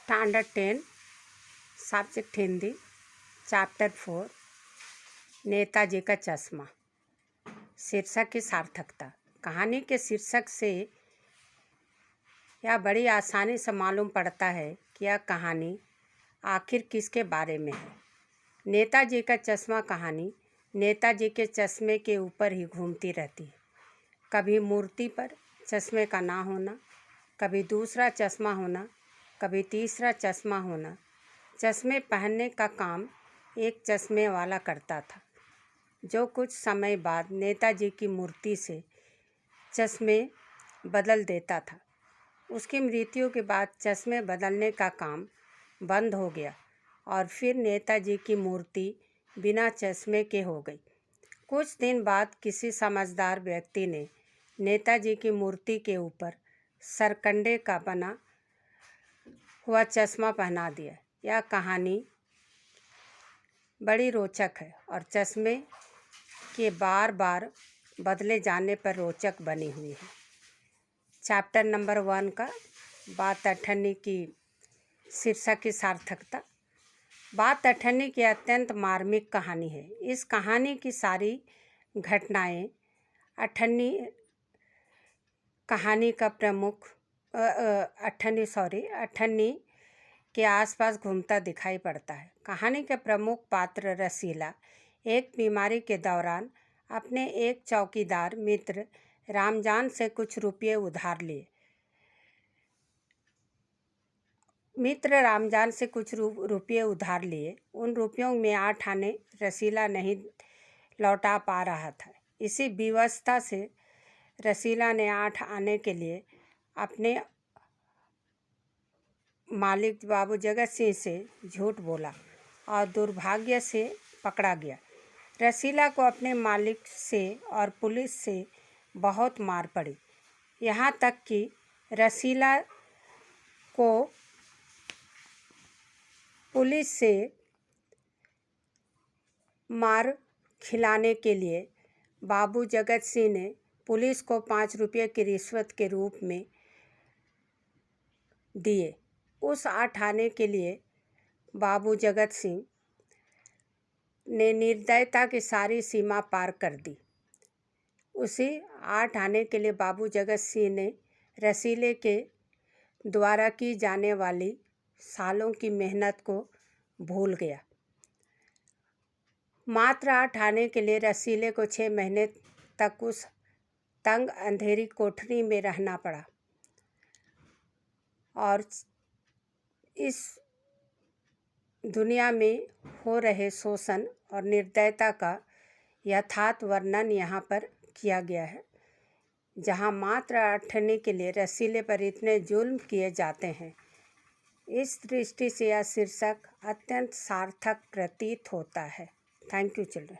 Standard 10 subject Hindi chapter 4 Netaji का चश्मा। शीर्षक की सार्थकता। कहानी के शीर्षक से यह बड़ी आसानी से मालूम पड़ता है कि यह कहानी आखिर किसके बारे में है। नेताजी का चश्मा कहानी नेताजी के चश्मे के ऊपर ही घूमती रहती है। कभी मूर्ति पर चश्मे का ना होना, कभी दूसरा चश्मा होना, कभी तीसरा चश्मा होना। चश्मे पहनने का काम एक चश्मे वाला करता था, जो कुछ समय बाद नेताजी की मूर्ति से चश्मे बदल देता था। उसकी मृत्यु के बाद चश्मे बदलने का काम बंद हो गया और फिर नेताजी की मूर्ति बिना चश्मे के हो गई। कुछ दिन बाद किसी समझदार व्यक्ति ने नेताजी की मूर्ति के ऊपर सरकंडे का बना हुआ चश्मा पहना दिया। यह कहानी बड़ी रोचक है और चश्मे के बार बार बदले जाने पर रोचक बनी हुई है। चैप्टर नंबर 1 का बात अठन्नी की शीर्षक की सार्थकता। बात अठन्नी की अत्यंत मार्मिक कहानी है। इस कहानी की सारी घटनाएं अठन्नी कहानी का प्रमुख अठन्नी के आसपास घूमता दिखाई पड़ता है। कहानी के प्रमुख पात्र रसीला एक बीमारी के दौरान अपने एक चौकीदार मित्र रामजान से कुछ रुपये उधार लिए। उन रुपयों में 8 आने रसीला नहीं लौटा पा रहा था। इसी विवशता से रसीला ने 8 आने के लिए अपने मालिक बाबू जगत सिंह से झूठ बोला और दुर्भाग्य से पकड़ा गया। रसीला को अपने मालिक से और पुलिस से बहुत मार पड़ी, यहाँ तक कि रसीला को पुलिस से मार खिलाने के लिए बाबू जगत सिंह ने पुलिस को 5 रुपये की रिश्वत के रूप में दिए। उस 8 आने के लिए बाबू जगत सिंह ने निर्दयता की सारी सीमा पार कर दी। उसी 8 आने के लिए बाबू जगत सिंह ने रसीले के द्वारा की जाने वाली सालों की मेहनत को भूल गया। मात्र 8 आने के लिए रसीले को 6 महीने तक उस तंग अंधेरी कोठरी में रहना पड़ा और इस दुनिया में हो रहे शोषण और निर्दयता का यथार्थ वर्णन यहाँ पर किया गया है, जहाँ मात्र 8 आने के लिए रसीले पर इतने जुल्म किए जाते हैं। इस दृष्टि से यह शीर्षक अत्यंत सार्थक प्रतीत होता है। Thank you children.